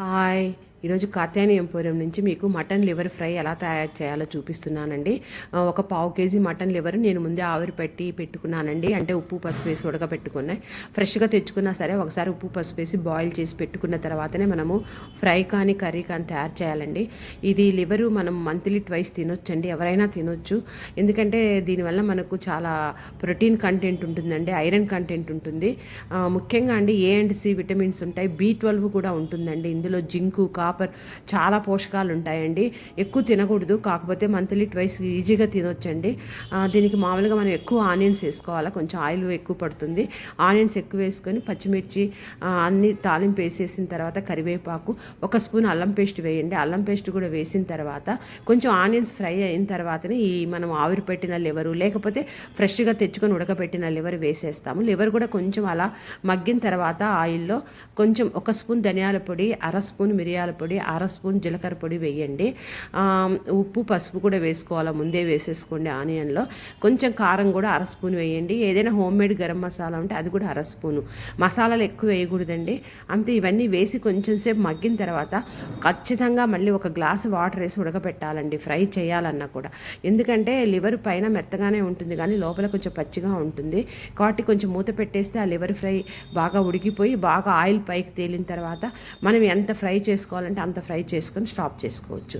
Hi ఈరోజు Katyayani emporium నుంచి మీకు మటన్ లివర్ ఫ్రై ఎలా తయారు చేయాలో చూపిస్తున్నానండి. ఒక పావు కేజీ మటన్ లివర్ నేను ముందే ఆవిరి పెట్టుకున్నానండి. అంటే ఉప్పు పసుపు వేసి ఉడకబెట్టుకున్నాయి. ఫ్రెష్గా తెచ్చుకున్నా సరే ఒకసారి ఉప్పు పసుపు వేసి బాయిల్ చేసి పెట్టుకున్న తర్వాతనే మనము ఫ్రై కానీ కర్రీ కానీ తయారు చేయాలండి. ఇది లివరు మనం మంత్లీ ట్వైస్ తినొచ్చండి, ఎవరైనా తినొచ్చు. ఎందుకంటే దీనివల్ల మనకు చాలా ప్రోటీన్ కంటెంట్ ఉంటుందండి, ఐరన్ కంటెంట్ ఉంటుంది. ముఖ్యంగా అండి ఏ అండ్ సి విటమిన్స్ ఉంటాయి, B12 కూడా ఉంటుందండి. ఇందులో జింకు కాపర్ చాలా పోషకాలు ఉంటాయండి. ఎక్కువ తినకూడదు, కాకపోతే మంత్లీ ట్వైస్ ఈజీగా తినొచ్చండి. దీనికి మామూలుగా మనం ఎక్కువ ఆనియన్స్ వేసుకోవాలి, కొంచెం ఆయిల్ ఎక్కువ పడుతుంది. ఆనియన్స్ ఎక్కువ వేసుకొని పచ్చిమిర్చి అన్ని తాలింపు వేసేసిన తర్వాత కరివేపాకు, ఒక స్పూన్ అల్లం పేస్ట్ వేయండి. అల్లం పేస్ట్ కూడా వేసిన తర్వాత కొంచెం ఆనియన్స్ ఫ్రై అయిన తర్వాతనే ఈ మనం ఆవిరి పెట్టిన లివరు లేకపోతే ఫ్రెష్గా తెచ్చుకొని ఉడకబెట్టిన లివర్ వేసేస్తాము. లివర్ కూడా కొంచెం అలా మగ్గిన తర్వాత ఆయిల్లో కొంచెం ఒక స్పూన్ ధనియాల పొడి, అర స్పూన్ మిరియాల పొడి, అర స్పూన్ జీలకర్ర పొడి వేయండి. ఉప్పు పసుపు కూడా వేసుకోవాలి, ముందే వేసేసుకోండి. ఆనియన్లో కొంచెం కారం కూడా అర స్పూన్ వేయండి. ఏదైనా హోమ్మేడ్ గరం మసాలా ఉంటే అది కూడా అర స్పూను. మసాలాలు ఎక్కువ వేయకూడదండి. అంతే, ఇవన్నీ వేసి కొంచెం సేపు మగ్గిన తర్వాత ఖచ్చితంగా మళ్ళీ ఒక గ్లాసు వాటర్ వేసి ఉడకపెట్టాలండి, ఫ్రై చేయాలన్నా కూడా. ఎందుకంటే లివర్ పైన మెత్తగానే ఉంటుంది కానీ లోపల కొంచెం పచ్చిగా ఉంటుంది. కాబట్టి కొంచెం మూత పెట్టేస్తే ఆ లివర్ ఫ్రై బాగా ఉడికిపోయి బాగా ఆయిల్ పైకి తేలిన తర్వాత మనం ఎంత ఫ్రై చేసుకోవాలంటే అంత ఫ్రై చేసుకొని స్టాప్ చేసుకోవచ్చు.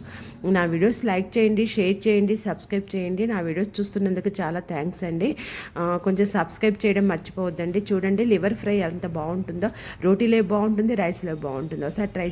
నా వీడియోస్ లైక్ చేయండి, షేర్ చేయండి, సబ్స్క్రైబ్ చేయండి. నా వీడియోస్ చూస్తున్నందుకు చాలా థ్యాంక్స్ అండి. కొంచెం సబ్స్క్రైబ్ చేయడం మర్చిపోవద్దండి. చూడండి లివర్ ఫ్రై ఎంత బాగుంటుందో, రోటీలో బాగుంటుంది, రైస్లో బాగుంటుందో. ఒకసారి ట్రై